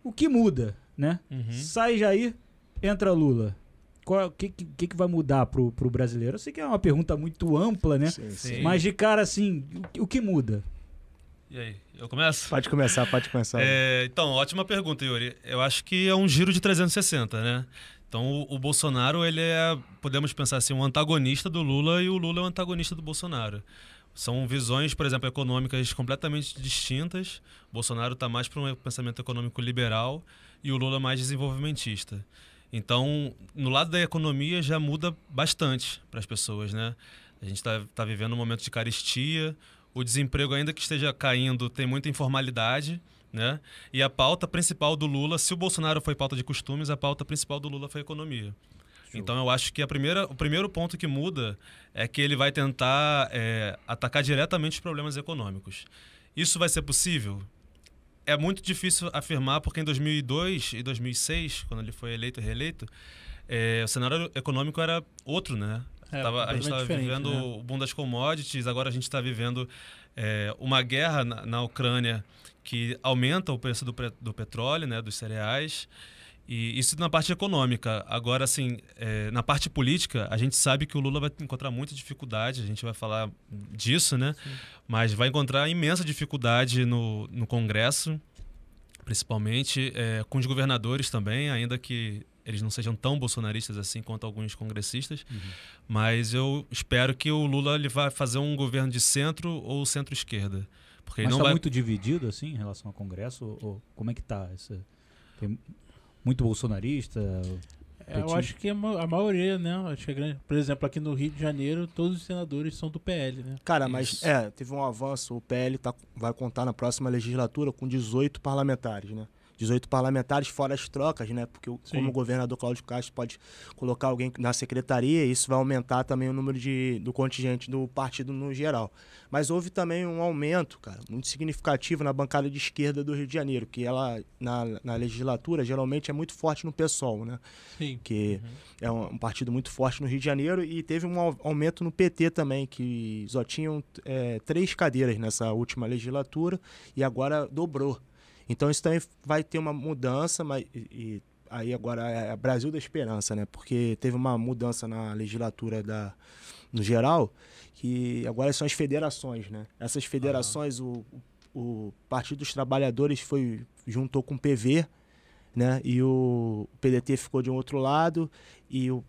O que muda, né? Sai Jair, entra Lula. O que vai mudar pro brasileiro? Eu sei que é uma pergunta muito ampla, né? Sim. Mas de cara, assim, o que muda? E aí, eu começo? Pode começar. Então, ótima pergunta, Yuri. Eu acho que é um giro de 360, né? Então, o Bolsonaro, ele é, podemos pensar assim, um antagonista do Lula e o Lula é um antagonista do Bolsonaro. São visões, por exemplo, econômicas completamente distintas. O Bolsonaro está mais para um pensamento econômico liberal e o Lula mais desenvolvimentista. Então, no lado da economia já muda bastante para as pessoas, né? A gente está vivendo um momento de carestia, o desemprego, ainda que esteja caindo, tem muita informalidade, né? E a pauta principal do Lula, se o Bolsonaro foi pauta de costumes, a pauta principal do Lula foi a economia. Então, eu acho que o primeiro ponto que muda é que ele vai tentar atacar diretamente os problemas econômicos. Isso vai ser possível? É muito difícil afirmar, porque em 2002 e 2006, quando ele foi eleito e reeleito, o cenário econômico era outro, né? A gente estava vivendo, né, o boom das commodities, agora a gente está vivendo uma guerra na Ucrânia que aumenta o preço do petróleo, né, dos cereais. E isso na parte econômica. Agora, assim, na parte política, a gente sabe que o Lula vai encontrar muita dificuldade, a gente vai falar disso, né? Sim. Mas vai encontrar imensa dificuldade no Congresso, principalmente com os governadores também, ainda que eles não sejam tão bolsonaristas assim quanto alguns congressistas. Mas eu espero que o Lula ele vai fazer um governo de centro ou centro-esquerda. Mas está muito dividido, assim, em relação ao Congresso? Ou como é que está? Tem muito bolsonarista? Eu acho que a maioria, né? Acho que por exemplo, aqui no Rio de Janeiro, todos os senadores são do PL, né? Cara, mas teve um avanço. O PL vai contar na próxima legislatura com 18 parlamentares, né? 18 parlamentares fora as trocas, né? Porque como o governador Cláudio Castro pode colocar alguém na secretaria, isso vai aumentar também o número do contingente do partido no geral. Mas houve também um aumento, cara, muito significativo na bancada de esquerda do Rio de Janeiro, que ela, na legislatura, geralmente é muito forte no PSOL, né? Sim. Que é um partido muito forte no Rio de Janeiro, e teve um aumento no PT também, que só tinham 3 cadeiras nessa última legislatura e agora dobrou. Então isso também vai ter uma mudança, mas aí agora é Brasil da Esperança, né? Porque teve uma mudança na legislatura no geral, que agora são as federações, né? Essas federações, o Partido dos Trabalhadores juntou com o PV, né? E o PDT ficou de um outro lado, e o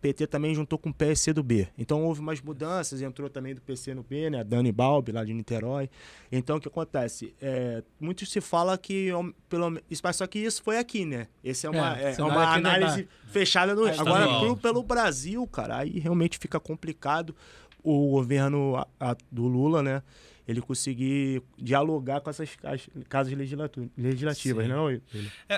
PT também juntou com o PSCdoB. Então houve umas mudanças, entrou também do PC no B, né? A Dani Balbi, lá de Niterói. Então o que acontece? Muito se fala que, mas só que isso foi aqui, né? Essa é uma análise fechada no Rio. Agora, pelo Brasil, cara, aí realmente fica complicado o governo do Lula, né? Ele conseguir dialogar com essas casas legislativas, não é?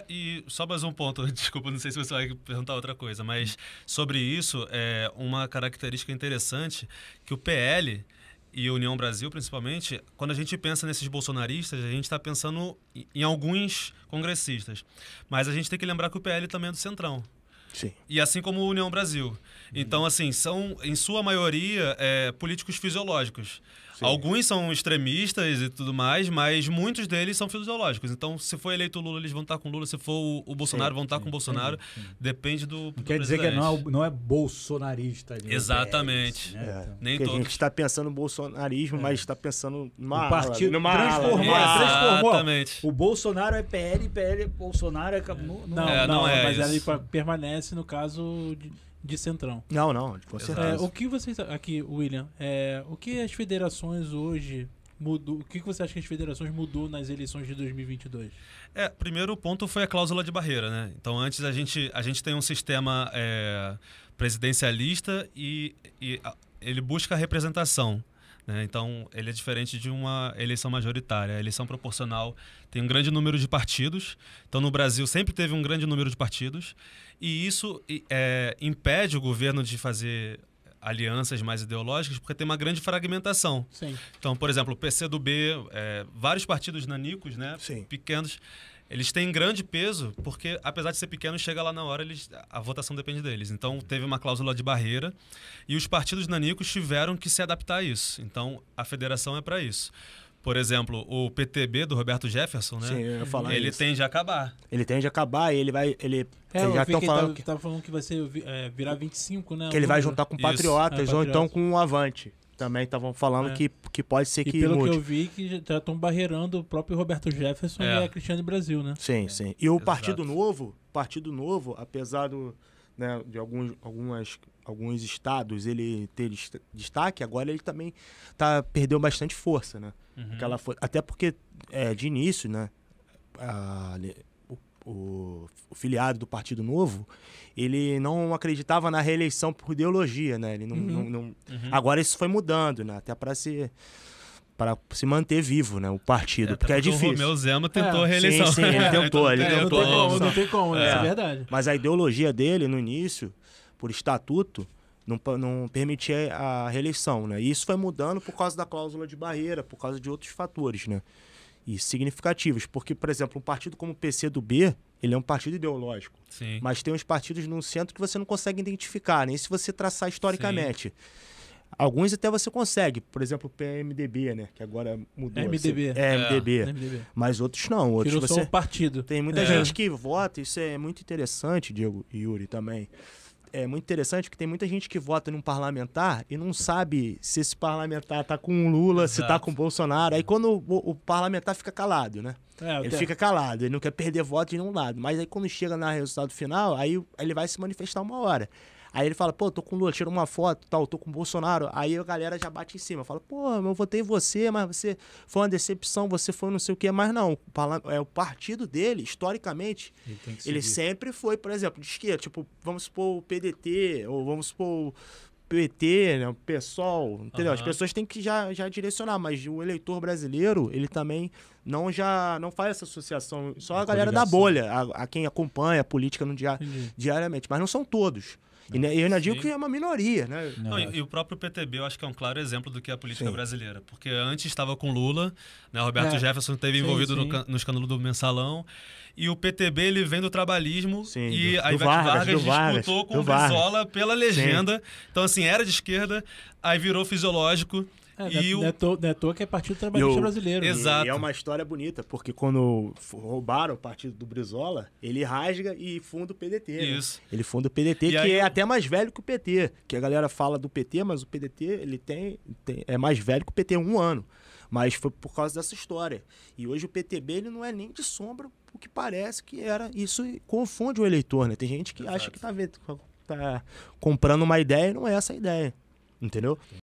E só mais um ponto, desculpa, não sei se você vai perguntar outra coisa, mas sobre isso, uma característica interessante que o PL e a União Brasil, principalmente, quando a gente pensa nesses bolsonaristas, a gente está pensando em alguns congressistas, mas a gente tem que lembrar que o PL também é do Centrão. Sim. E assim como a União Brasil. Então, assim, são, em sua maioria, políticos fisiológicos. Sim. Alguns são extremistas e tudo mais, mas muitos deles são fisiológicos. Então, se for eleito o Lula, eles vão estar com o Lula. Se for o Bolsonaro, vão estar com o Bolsonaro. Depende do quer dizer que não é bolsonarista. Exatamente. Né? Nem todos. A gente está pensando no bolsonarismo, mas está pensando numa partido transformou. Exatamente. O Bolsonaro é PL é Bolsonaro é... Não é, mas ele permanece, no caso... de Centrão. Não, com certeza. O que vocês... Aqui, William, o que as federações hoje mudou? O que você acha que as federações mudou nas eleições de 2022? Primeiro ponto foi a cláusula de barreira, né? Então, antes a gente tem um sistema presidencialista e ele busca a representação. Então, ele é diferente de uma eleição majoritária. A eleição proporcional tem um grande número de partidos. Então, no Brasil, sempre teve um grande número de partidos. E isso impede o governo de fazer alianças mais ideológicas, porque tem uma grande fragmentação. Sim. Então, por exemplo, o PCdoB, vários partidos nanicos, né, pequenos, eles têm grande peso, porque, apesar de ser pequenos, chega lá na hora, a votação depende deles. Então, teve uma cláusula de barreira e os partidos nanicos tiveram que se adaptar a isso. Então, a federação é para isso. Por exemplo, o PTB do Roberto Jefferson, né? Sim, eu ia falar Ele isso. tende a acabar. Ele tende a acabar e ele vai... Eles Eu já vi estão que falando ele tava falando que vai ser virar 25, né? que ele o vai número. juntar com Isso. Patriotas ou então Patriotas. com o Avante. Também estavam falando É. que pode ser E que pelo mude. que eu vi, que já estão barreirando o próprio Roberto Jefferson É. e a Cristiane Brasil, né? Sim, sim. E o Exato. Partido Novo, apesar né, de alguns estados ele ter destaque, agora ele também perdeu bastante força, né? Até porque, de início, né, o filiado do Partido Novo, ele não acreditava na reeleição por ideologia, né? Ele não. Agora isso foi mudando, né? Até para se manter vivo, né? O partido, porque é O difícil. Romeu Zema tentou É, a reeleição. sim, ele tentou, ele Não tentou. tem como, não tem como, né? Isso é verdade. Mas a ideologia dele, no início, por estatuto, não permitia a reeleição, né? E isso foi mudando por causa da cláusula de barreira, por causa de outros fatores, né? E significativos. Porque, por exemplo, um partido como o PCdoB, ele é um partido ideológico. Sim. Mas tem uns partidos no centro que você não consegue identificar, nem se você traçar historicamente. Alguns até você consegue. Por exemplo, o PMDB, né? Que agora mudou. MDB. MDB. MDB. Mas outros não. Outros Virou só você... um partido. Tem muita gente que vota, isso é muito interessante, Diego e Yuri também. É muito interessante porque tem muita gente que vota num parlamentar e não sabe se esse parlamentar tá com o Lula, se tá com o Bolsonaro. Aí quando o parlamentar fica calado, né? Ele fica calado, ele não quer perder voto de nenhum lado. Mas aí quando chega no resultado final, aí ele vai se manifestar uma hora. Aí ele fala, pô, tô com o Lula, tira uma foto, tal, tô com o Bolsonaro. Aí a galera já bate em cima, fala, pô, eu votei em você, mas você foi uma decepção, você foi não sei o quê. Mas não, o partido dele, historicamente, ele sempre foi, por exemplo, de esquerda. Tipo, vamos supor o PDT, ou vamos supor o PT, né, o PSOL, entendeu? As pessoas têm que já direcionar, mas o eleitor brasileiro, ele também não faz essa associação. Só a galera da bolha, a quem acompanha a política diariamente, mas não são todos. E eu ainda digo que é uma minoria, né? Não, e o próprio PTB, eu acho que é um claro exemplo do que é a política brasileira. Porque antes estava com Lula, né? Roberto Jefferson esteve envolvido no escândalo do Mensalão. E o PTB, ele vem do trabalhismo. E a Ivete Vargas disputou com o Brizola pela legenda. Então, assim, era de esquerda, aí virou fisiológico. Não é à toa que é Partido Trabalhista Brasileiro. Exato. E é uma história bonita, porque quando roubaram o partido do Brizola, ele rasga e funda o PDT. Isso. Né? Ele funda o PDT, que é até mais velho que o PT. Que a galera fala do PT, mas o PDT ele é mais velho que o PT, 1 ano. Mas foi por causa dessa história. E hoje o PTB ele não é nem de sombra o que parece que era. Isso confunde o eleitor, né? Tem gente que acha que tá comprando uma ideia e não é essa a ideia. Entendeu?